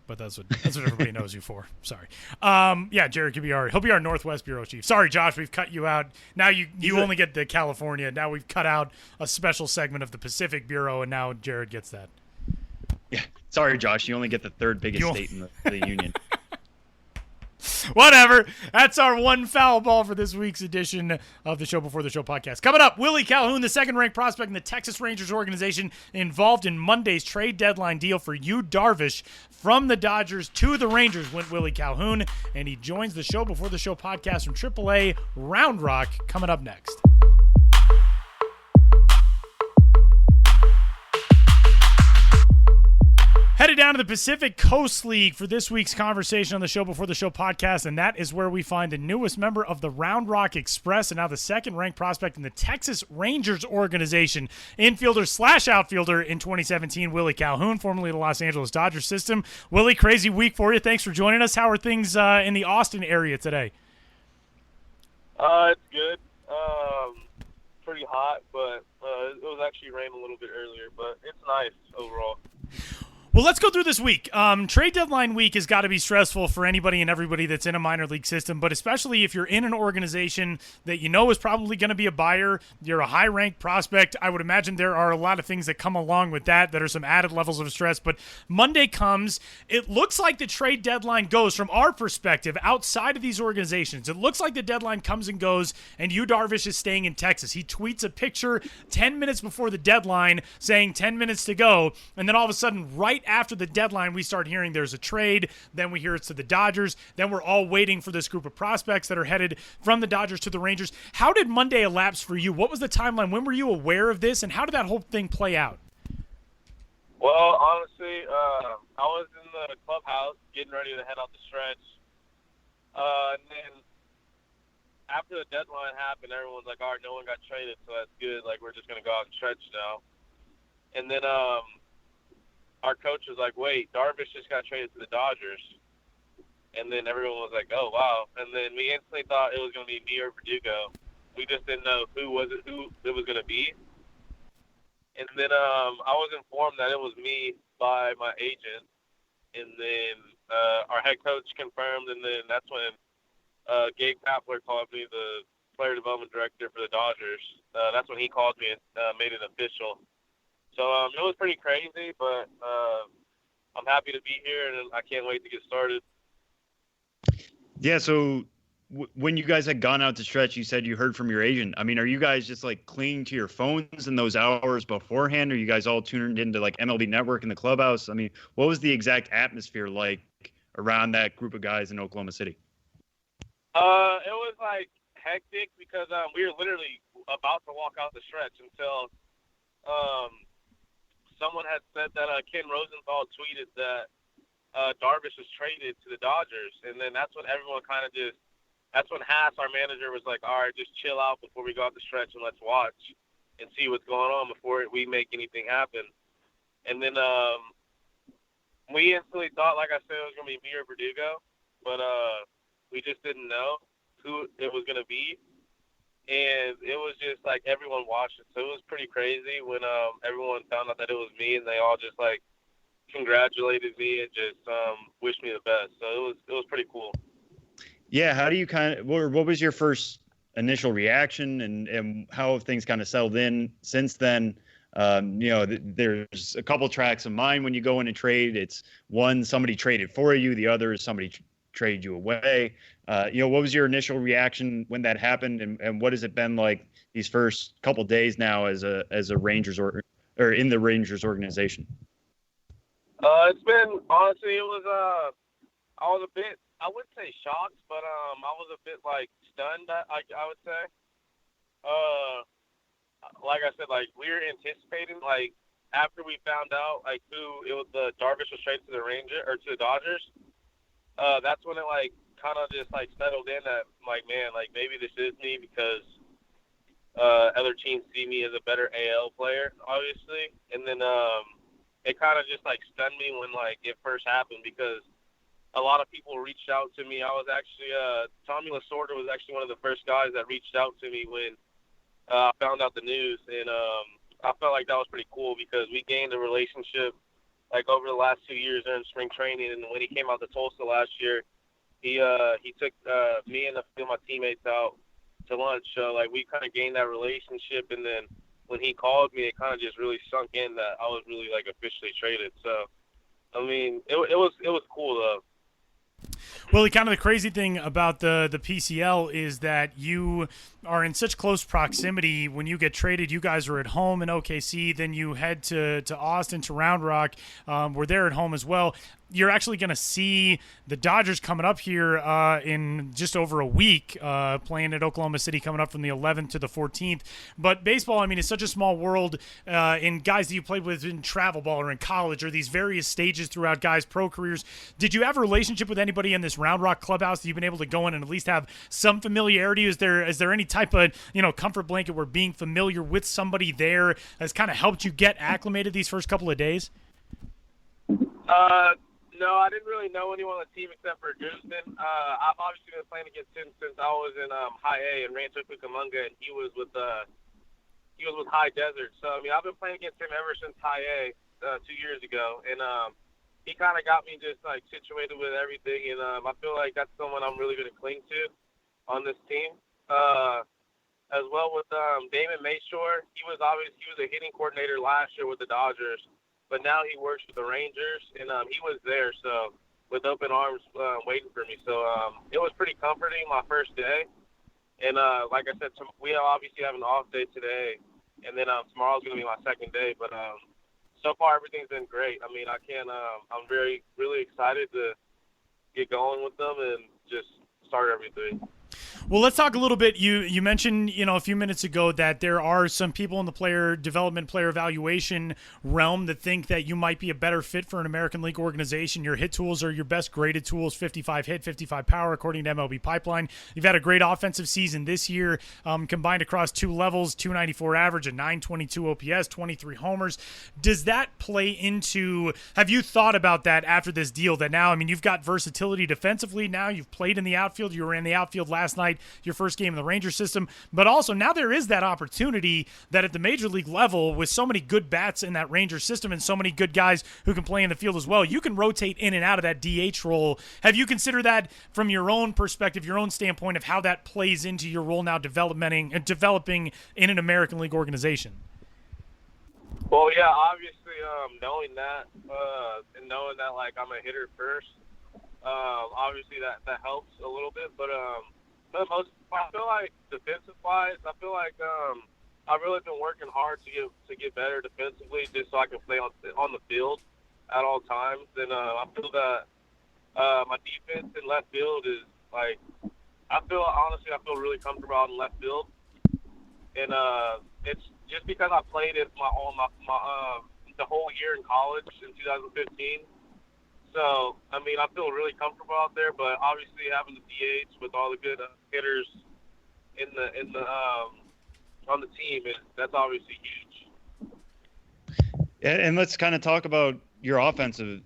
But that's what everybody knows you for. Sorry. Jared could he'll be our Northwest Bureau Chief. Sorry, Josh, we've cut you out. Now you only get the California. Now we've cut out a special segment of the Pacific Bureau, and now Jared gets that. Yeah. Sorry, Josh, you only get the third biggest state in the union. Whatever. That's our one foul ball for this week's edition of the Show Before the Show podcast. Coming up, Willie Calhoun, the second-ranked prospect in the Texas Rangers organization, involved in Monday's trade deadline deal for Yu Darvish. From the Dodgers to the Rangers went Willie Calhoun, and he joins the Show Before the Show podcast from AAA Round Rock, coming up next. Headed down to the Pacific Coast League for this week's conversation on the Show Before the Show podcast, and that is where we find the newest member of the Round Rock Express and now the second-ranked prospect in the Texas Rangers organization, infielder/outfielder in 2017, Willie Calhoun, formerly the Los Angeles Dodgers system. Willie, crazy week for you. Thanks for joining us. How are things in the Austin area today? It's good. Pretty hot, but it was actually raining a little bit earlier, but it's nice overall. Well, let's go through this week. Trade deadline week has got to be stressful for anybody and everybody that's in a minor league system, but especially if you're in an organization that you know is probably going to be a buyer, you're a high-ranked prospect. I would imagine there are a lot of things that come along with that are some added levels of stress, but Monday comes. It looks like the trade deadline goes, from our perspective, outside of these organizations. It looks like the deadline comes and goes, and Yu Darvish is staying in Texas. He tweets a picture 10 minutes before the deadline saying 10 minutes to go, and then all of a sudden, right after the deadline, we start hearing there's a trade. Then we hear it's to the Dodgers. Then we're all waiting for this group of prospects that are headed from the Dodgers to the Rangers. How did Monday elapse for you? What was the timeline? When were you aware of this, and how did that whole thing play out? Well, honestly, I was in the clubhouse getting ready to head out the stretch. And then after the deadline happened, everyone's like, all right, no one got traded, so that's good. Like, we're just going to go out and stretch now. And then our coach was like, wait, Darvish just got traded to the Dodgers. And then everyone was like, oh, wow. And then we instantly thought it was going to be me or Verdugo. We just didn't know who it was going to be. And then I was informed that it was me by my agent. And then our head coach confirmed, and then that's when Gabe Kapler called me, the player development director for the Dodgers. That's when he called me and made it official. So it was pretty crazy, but I'm happy to be here, and I can't wait to get started. Yeah, so when you guys had gone out to stretch, you said you heard from your agent. I mean, are you guys just like clinging to your phones in those hours beforehand? Or are you guys all tuned into like MLB Network in the clubhouse? I mean, what was the exact atmosphere like around that group of guys in Oklahoma City? It was like hectic because we were literally about to walk out the stretch until someone had said that Ken Rosenthal tweeted that Darvish was traded to the Dodgers, and then that's when everyone that's when Haas, our manager, was like, all right, just chill out before we go out the stretch and let's watch and see what's going on before we make anything happen. And then we instantly thought, like I said, it was going to be me or Verdugo, but we just didn't know who it was going to be. And it was just like everyone watched it. So it was pretty crazy when everyone found out that it was me, and they all just like congratulated me and just wished me the best. So it was pretty cool. Yeah. How do you what was your first initial reaction, and how have things kind of settled in since then? There's a couple tracks of mine when you go in and trade. It's one, somebody traded for you. The other is somebody traded you away. What was your initial reaction when that happened, and what has it been like these first couple days now as a Rangers or in the Rangers organization? It's been, honestly, I was a bit, I wouldn't say shocked, but I was a bit like stunned, I would say. like I said, like we were anticipating, like after we found out like who it was, the Darvish was traded to the Dodgers. That's when it like kind of just like settled in that like, man, like maybe this is me because other teams see me as a better AL player, obviously. And then it kind of just like stunned me when like it first happened because a lot of people reached out to me. I was actually Tommy Lasorda was actually one of the first guys that reached out to me when I found out the news, and I felt like that was pretty cool because we gained a relationship like over the last 2 years during spring training. And when he came out to Tulsa last year, he took me and a few of my teammates out to lunch. So like we kind of gained that relationship, and then when he called me, it kind of just really sunk in that I was really like officially traded. So I mean, it was cool though. Well, kind of the crazy thing about the PCL is that you are in such close proximity. When you get traded, you guys are at home in OKC, then you head to Austin, to Round Rock. We're there at home as well. You're actually going to see the Dodgers coming up here in just over a week, playing at Oklahoma City, coming up from the 11th to the 14th. But baseball, I mean, it's such a small world in guys that you played with in travel ball or in college or these various stages throughout guys' pro careers. Did you have a relationship with anybody in this Round Rock clubhouse that you've been able to go in and at least have some familiarity? Is there any type of comfort blanket where being familiar with somebody there has kind of helped you get acclimated these first couple of days? No, I didn't really know anyone on the team except for Justin. I've obviously been playing against him since I was in High A in Rancho Cucamonga, and he was with High Desert. So I mean, I've been playing against him ever since High A 2 years ago, and he kind of got me just like situated with everything, and I feel like that's someone I'm really going to cling to on this team. As well with Damon Mayshore, he was a hitting coordinator last year with the Dodgers. But now he works with the Rangers, and he was there, so with open arms waiting for me. So it was pretty comforting my first day. And like I said, we obviously have an off day today, and then tomorrow's going to be my second day. But so far, everything's been great. I mean, I'm really excited to get going with them and just start everything. Well, let's talk a little bit. You mentioned, a few minutes ago that there are some people in the player development, player evaluation realm that think that you might be a better fit for an American League organization. Your hit tools are your best graded tools, 55 hit, 55 power, according to MLB Pipeline. You've had a great offensive season this year, combined across two levels, 294 average, a 922 OPS, 23 homers. Does that play into, have you thought about that after this deal that now, I mean, you've got versatility defensively now, you've played in the outfield, you were in the outfield last night, your first game in the Ranger system, but also now there is that opportunity that at the major league level, with so many good bats in that Ranger system and so many good guys who can play in the field as well, you can rotate in and out of that DH role. Have you considered that from your own perspective, your own standpoint of how that plays into your role now developing in an American League organization? Well, yeah, obviously knowing that and knowing that like I'm a hitter first, obviously that helps a little bit, but I feel like defensive-wise, I feel like I've really been working hard to get better defensively, just so I can play on the field at all times. And I feel that my defense in left field is like I feel really comfortable out in left field, and it's just because I played it the whole year in college in 2015. So, I mean, I feel really comfortable out there, but obviously having the DH with all the good hitters on the team, that's obviously huge. And let's kind of talk about your offensive,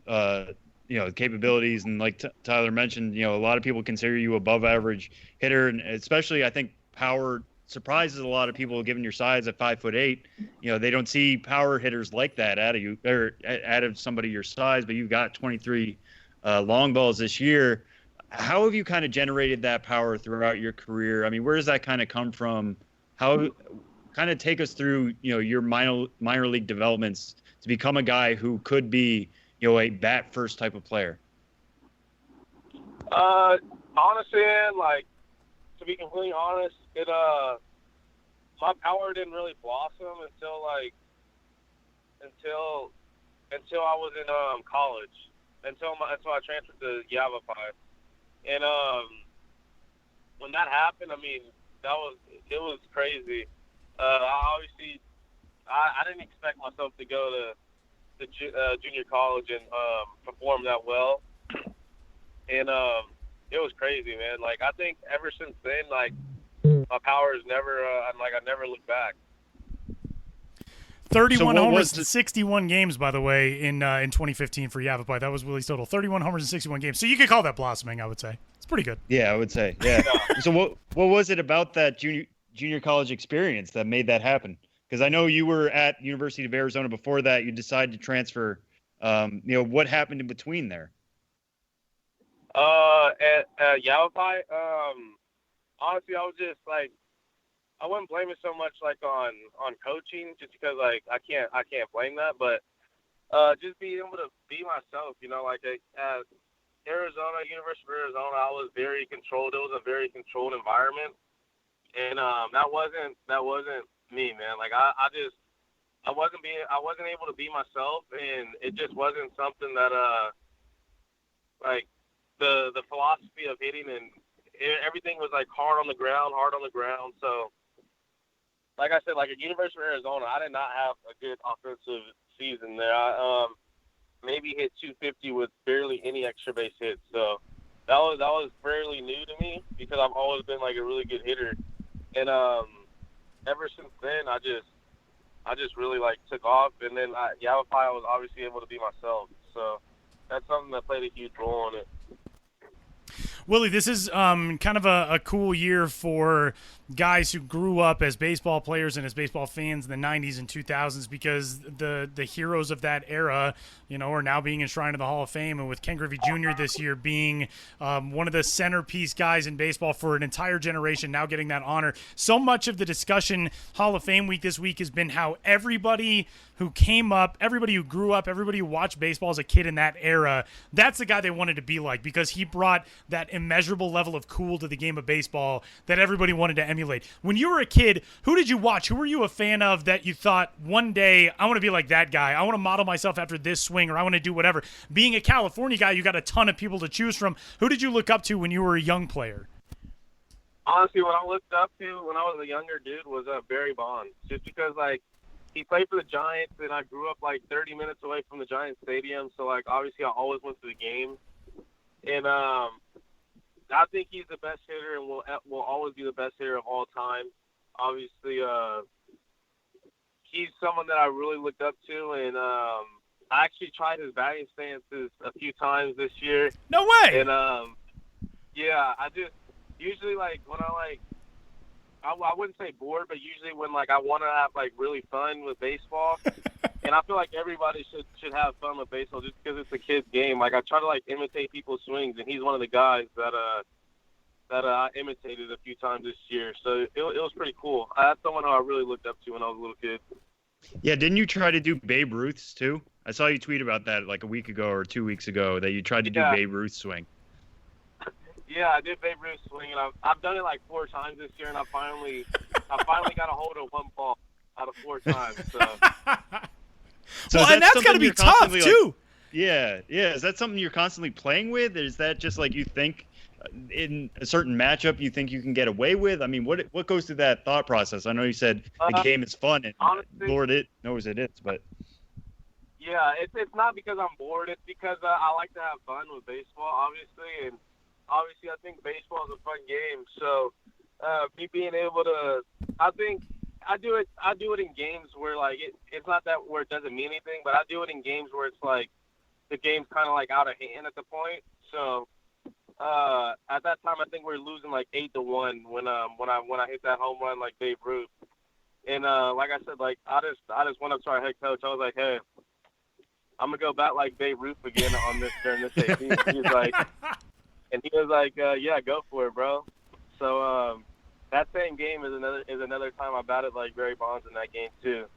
capabilities. And like Tyler mentioned, a lot of people consider you above average hitter, and especially I think power surprises a lot of people given your size at 5'8". They don't see power hitters like that out of you or out of somebody your size, but you've got 23 long balls this year. How have you kind of generated that power throughout your career? I mean, where does that kind of come from? How kind of take us through, your minor league developments to become a guy who could be, a bat first type of player? Honestly, like, to be completely honest, my power didn't really blossom until I was in college, until I transferred to Yavapai, and when that happened, I mean, it was crazy. I didn't expect myself to go to junior college and perform that well, and it was crazy, man. Like I think ever since then, like my power has never, I never looked back. 31 homers in 61 games, by the way, in 2015 for Yavapai. That was Willie's total. 31 homers in 61 games. So you could call that blossoming, I would say. It's pretty good. Yeah, I would say. Yeah. So what was it about that junior college experience that made that happen? Because I know you were at University of Arizona before that. You decided to transfer. What happened in between there? At Yavapai, honestly, I was just like, I wouldn't blame it so much like on coaching, just because like I can't blame that, but just being able to be myself, like at Arizona, University of Arizona, I was very controlled. It was a very controlled environment, and that wasn't me, man. Like I wasn't able to be myself, and it just wasn't something that like the philosophy of hitting and everything was like hard on the ground. So, like I said, like at University of Arizona, I did not have a good offensive season there. I maybe hit 250 with barely any extra base hits. So that was fairly new to me because I've always been like a really good hitter. And ever since then, I just really like took off. And then Yavapai, I was obviously able to be myself. So that's something that played a huge role in it. Willie, this is kind of a cool year for guys who grew up as baseball players and as baseball fans in the 90s and 2000s because the heroes of that era, are now being enshrined in the Hall of Fame. And with Ken Griffey Jr. this year being one of the centerpiece guys in baseball for an entire generation, now getting that honor. So much of the discussion Hall of Fame week this week has been how everybody who came up, everybody who grew up, everybody who watched baseball as a kid in that era, that's the guy they wanted to be like because he brought that immeasurable level of cool to the game of baseball that everybody wanted to emulate. When you were a kid, who did you watch? Who were you a fan of that you thought one day, I want to be like that guy. I want to model myself after this swing or I want to do whatever. Being a California guy, you got a ton of people to choose from. Who did you look up to when you were a young player? Honestly, what I looked up to when I was a younger dude was Barry Bonds, just because like he played for the Giants and I grew up like 30 minutes away from the Giants stadium, so like obviously I always went to the game, and I think he's the best hitter and will always be the best hitter of all time. Obviously, he's someone that I really looked up to, and I actually tried his batting stances a few times this year. No way. And yeah, I just usually like when I wouldn't say bored, but usually when like I want to have like really fun with baseball, and I feel like everybody should have fun with baseball just because it's a kid's game. Like I try to like imitate people's swings, and he's one of the guys that I imitated a few times this year. So it was pretty cool. That's someone who I really looked up to when I was a little kid. Yeah, didn't you try to do Babe Ruth's too? I saw you tweet about that like a week ago or 2 weeks ago that you tried to do Babe Ruth's swing. Yeah, I did Babe Ruth's swing, and I've done it like 4 times this year, and I finally got a hold of one ball out of 4 times. So. Well, and that's got to be tough too. Yeah. Is that something you're constantly playing with? Is that just like you think in a certain matchup you think you can get away with? I mean, what goes through that thought process? I know you said the game is fun, and honestly, Lord it knows it is, but. Yeah, it's not because I'm bored. It's because I like to have fun with baseball, obviously, and obviously I think baseball is a fun game. So me being able to, I think I do it in games where like it's not that where it doesn't mean anything, but I do it in games where it's like the game's kind of like out of hand at the point. So at that time I think we were losing like 8-1 when I hit that home run like Babe Ruth. And like I said, like I just went up to our head coach. I was like, hey, I'm gonna go back like Babe Ruth again on this during this 18. And he was like, yeah, go for it, bro. So that same game is another time I batted like Barry Bonds in that game too.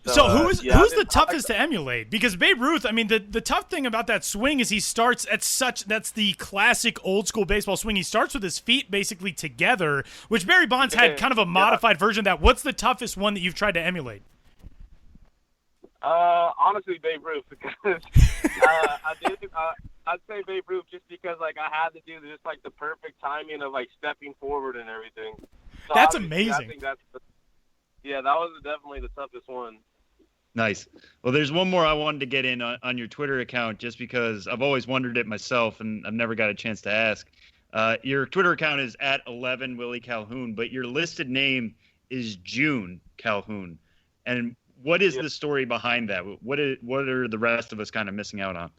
So who's the toughest to emulate? Because Babe Ruth, I mean, the tough thing about that swing is he starts that's the classic old school baseball swing. He starts with his feet basically together, which Barry Bonds had kind of a modified version of that. What's the toughest one that you've tried to emulate? Honestly, Babe Ruth, because I'd say Babe Ruth just because like I had to do just like the perfect timing of like stepping forward and everything. So that's amazing. I think Yeah, that was definitely the toughest one. Nice. Well, there's one more I wanted to get in on your Twitter account, just because I've always wondered it myself, and I've never got a chance to ask. Your Twitter account is at 11 Willie Calhoun, but your listed name is June Calhoun. And what is the story behind that? What are the rest of us kind of missing out on?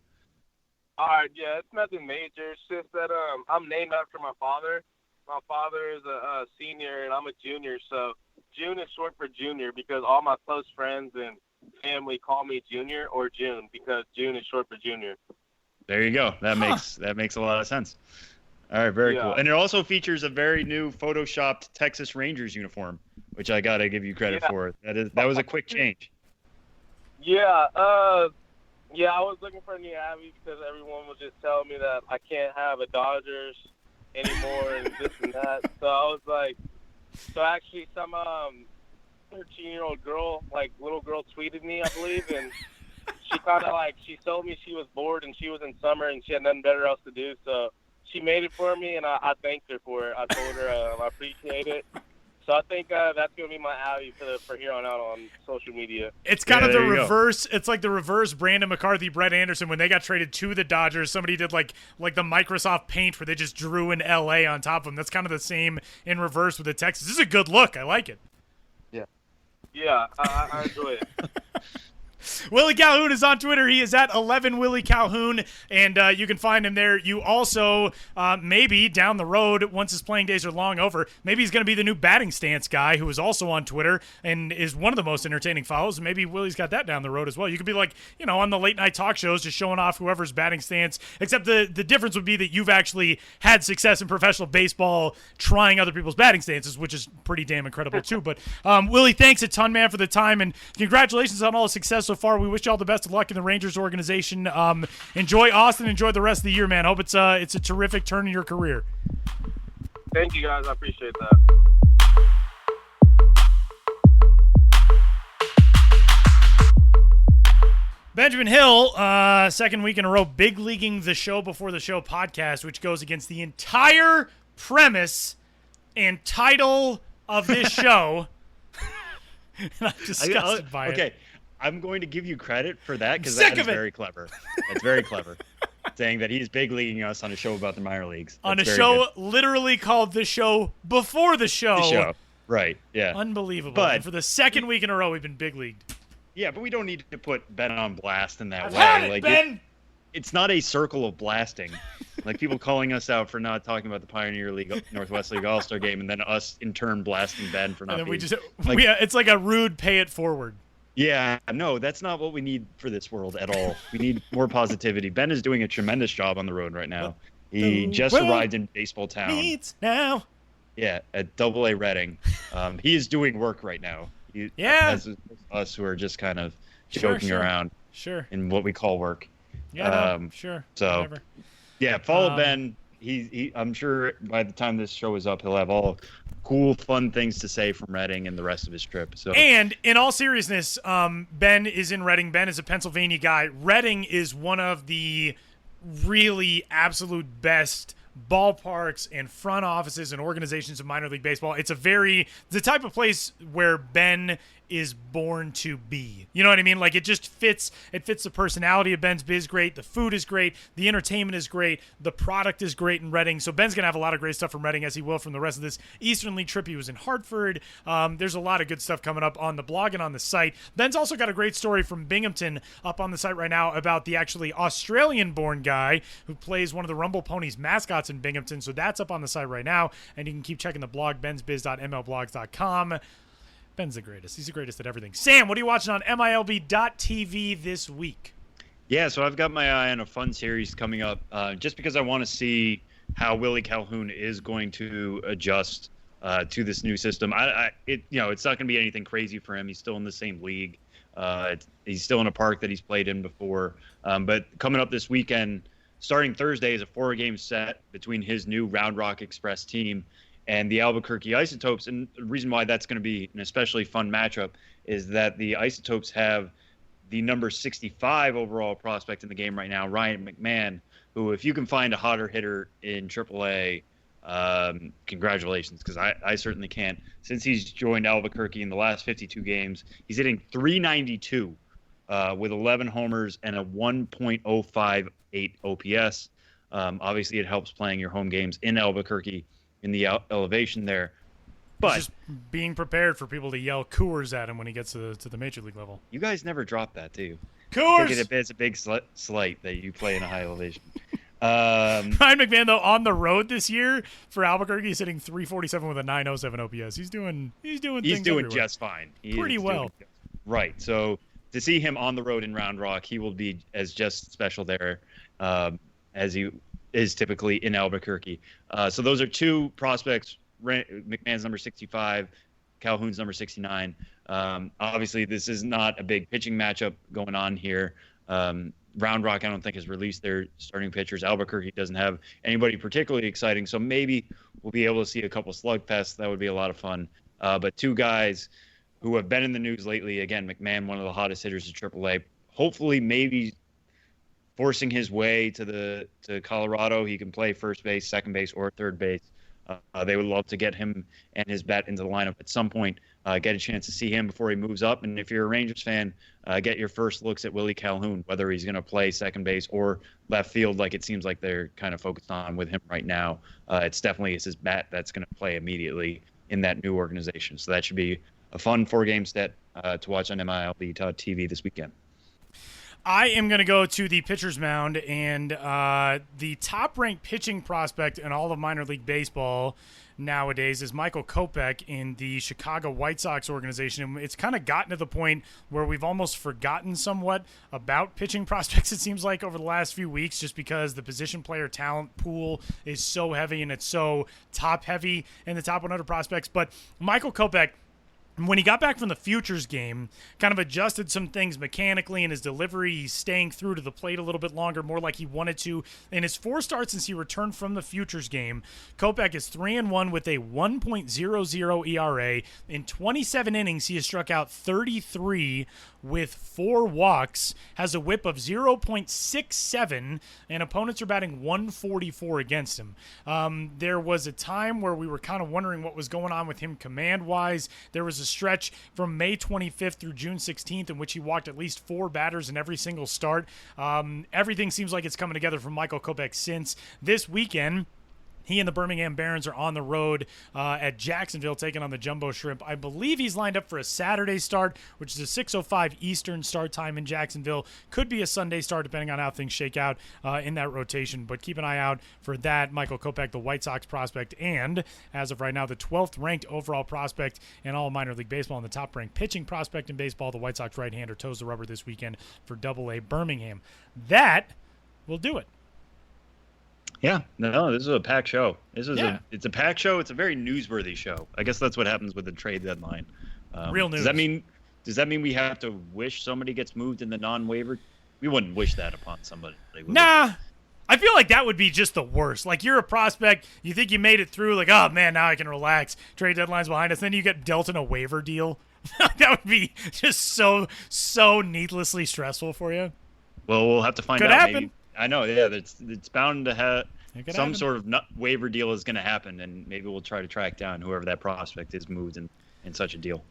All right, yeah, it's nothing major. It's just that I'm named after my father. My father is a senior, and I'm a junior, so June is short for junior because all my close friends and family call me Junior or June because June is short for junior. There you go. That makes a lot of sense. All right, very cool. And it also features a very new photoshopped Texas Rangers uniform, which I got to give you credit for. That was a quick change. Yeah, I was looking for a new Abbey because everyone was just telling me that I can't have a Dodgers anymore and this and that. So I was like, actually some 13-year-old girl, little girl tweeted me, I believe, and she kind of she told me she was bored and she was in summer and she had nothing better else to do. So she made it for me, and I thanked her for it. I told her I appreciate it. So I think that's going to be my alley for here on out on social media. It's kind of the reverse. It's like the reverse Brandon McCarthy, Brett Anderson, when they got traded to the Dodgers. Somebody did like the Microsoft Paint where they just drew in L.A. on top of them. That's kind of the same in reverse with the Texans. This is a good look. I like it. Yeah, I enjoy it. Willie Calhoun is on Twitter. He is at 11 Willie Calhoun, and you can find him there. You also, maybe down the road, once his playing days are long over, maybe he's going to be the new batting stance guy who is also on Twitter and is one of the most entertaining follows. Maybe Willie's got that down the road as well. You could be on the late night talk shows just showing off whoever's batting stance, except the difference would be that you've actually had success in professional baseball trying other people's batting stances, which is pretty damn incredible too. But Willie, thanks a ton, man, for the time, and congratulations on all the success so far. We wish you all the best of luck in the Rangers organization. Enjoy Austin. Enjoy the rest of the year, man. Hope it's a terrific turn in your career. Thank you, guys. I appreciate that. Benjamin Hill, second week in a row, big leaguing the show before the show podcast, which goes against the entire premise and title of this show. And I'm disgusted by it. Okay. I'm going to give you credit for that because that is very clever. That's very clever. Saying that he's big leaguing us on a show about the minor leagues. On a show literally called The Show Before the Show. The show. Right, yeah. Unbelievable. But for the second week in a row, we've been big leagued. Yeah, but we don't need to put Ben on blast in that way. Had it, Ben! It's not a circle of blasting. Like people calling us out for not talking about the Pioneer League, Northwest League All-Star game, and then us in turn blasting Ben for not being. It's like a rude pay it forward. Yeah, no, that's not what we need for this world at all. We need more positivity. Ben is doing a tremendous job on the road right now. He just arrived in baseball town. Meets now. Yeah, at AA Reading. He is doing work right now. As us who are just kind of joking around in what we call work. Yeah, sure. So, whatever. Yeah, follow Ben. He I'm sure by the time this show is up, he'll have all cool, fun things to say from Reading and the rest of his trip. So, and in all seriousness, Ben is in Reading. Ben is a Pennsylvania guy. Reading is one of the really absolute best ballparks and front offices and organizations of minor league baseball. It's the type of place where Ben is born to be. You know what I mean? Like it just fits. It fits the personality of Ben's biz great. The food is great. The entertainment is great. The product is great in Reading. So Ben's gonna have a lot of great stuff from Reading, as he will from the rest of this Eastern League trip. He was in Hartford. There's a lot of good stuff coming up on the blog and on the site. Ben's also got a great story from Binghamton up on the site right now about the actually Australian-born guy who plays one of the Rumble Ponies mascots in Binghamton. So that's up on the site right now, and you can keep checking the blog, bensbiz.mlblogs.com. Ben's the greatest. He's the greatest at everything. Sam, what are you watching on MILB.TV this week? Yeah, so I've got my eye on a fun series coming up just because I want to see how Willie Calhoun is going to adjust to this new system. It's not going to be anything crazy for him. He's still in the same league. He's still in a park that he's played in before. But coming up this weekend, starting Thursday, is a 4-game set between his new Round Rock Express team and the Albuquerque Isotopes. And the reason why that's going to be an especially fun matchup is that the Isotopes have the number 65 overall prospect in the game right now, Ryan McMahon, who, if you can find a hotter hitter in AAA, Congratulations, because I certainly can't. Since he's joined Albuquerque in the last 52 games, he's hitting .392 with 11 homers and a 1.058 OPS. Obviously, it helps playing your home games in Albuquerque in the elevation there. But just being prepared for people to yell Coors at him when he gets to the major league level. You guys never drop that, do you? Coors! It's a big slight that you play in a high elevation. Ryan McMahon, though, on the road this year for Albuquerque, he's hitting .347 with a .907 OPS. He's doing just fine. Pretty well. Right. So to see him on the road in Round Rock, he will be as just special there as he is typically in Albuquerque. So those are two prospects. McMahon's number 65, Calhoun's number 69. Obviously, this is not a big pitching matchup going on here. Round Rock, I don't think, has released their starting pitchers. Albuquerque doesn't have anybody particularly exciting, so maybe we'll be able to see a couple slugfests. That would be a lot of fun. But two guys who have been in the news lately. Again, McMahon, one of the hottest hitters at AAA. Hopefully, maybe forcing his way to Colorado. He can play first base, second base, or third base. They would love to get him and his bat into the lineup at some point, get a chance to see him before he moves up. And if you're a Rangers fan, get your first looks at Willie Calhoun, whether he's going to play second base or left field, like it seems like they're kind of focused on with him right now. It's definitely his bat that's going to play immediately in that new organization. So that should be a fun 4-game set to watch on MILB.TV this weekend. I am going to go to the pitcher's mound, and the top-ranked pitching prospect in all of minor league baseball nowadays is Michael Kopech in the Chicago White Sox organization. And it's kind of gotten to the point where we've almost forgotten somewhat about pitching prospects, it seems like, over the last few weeks, just because the position player talent pool is so heavy and it's so top-heavy in the top 100 prospects. But Michael Kopech, when he got back from the Futures game, kind of adjusted some things mechanically in his delivery. He's staying through to the plate a little bit longer, more like he wanted to. In his 4 starts since he returned from the Futures game, Kopech is 3-1 with a 1.00 ERA. In 27 innings, he has struck out 33 with 4 walks, has a whip of 0.67, and opponents are batting 144 against him. There was a time where we were kind of wondering what was going on with him command-wise. There was a stretch from May 25th through June 16th in which he walked at least 4 batters in every single start. Everything seems like it's coming together for Michael Kopech since this weekend. He and the Birmingham Barons are on the road at Jacksonville taking on the Jumbo Shrimp. I believe he's lined up for a Saturday start, which is a 6:05 Eastern start time in Jacksonville. Could be a Sunday start depending on how things shake out in that rotation. But keep an eye out for that. Michael Kopech, the White Sox prospect, and as of right now, the 12th ranked overall prospect in all minor league baseball and the top ranked pitching prospect in baseball. The White Sox right-hander toes the rubber this weekend for Double-A Birmingham. That will do it. Yeah, no, this is a packed show. It's a packed show. It's a very newsworthy show. I guess that's what happens with the trade deadline. Real news. Does that mean we have to wish somebody gets moved in the non-waiver? We wouldn't wish that upon somebody. Nah. I feel like that would be just the worst. Like, you're a prospect, you think you made it through, like, oh, man, now I can relax. Trade deadline's behind us. Then you get dealt in a waiver deal. That would be just so needlessly stressful for you. Well, we'll have to find out. Could happen. Maybe. I know, yeah. It's bound to have some sort of waiver deal is going to happen, and maybe we'll try to track down whoever that prospect is moved in such a deal.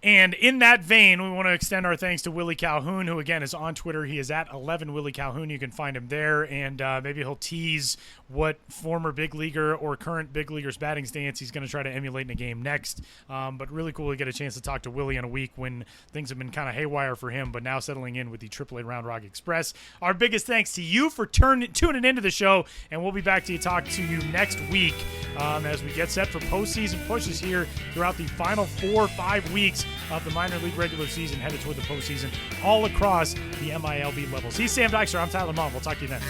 And in that vein, we want to extend our thanks to Willie Calhoun, who, again, is on Twitter. He is at 11 Willie Calhoun. You can find him there, and maybe he'll tease what former big leaguer or current big leaguer's batting stance he's going to try to emulate in a game next. But really cool to get a chance to talk to Willie in a week when things have been kind of haywire for him, but now settling in with the AAA Round Rock Express. Our biggest thanks to you for tuning into the show, and we'll be back to talk to you next week as we get set for postseason pushes here throughout the final 4 or 5 weeks of the minor league regular season, headed toward the postseason all across the MILB levels. He's Sam Dykstra. I'm Tyler Mom. We'll talk to you then.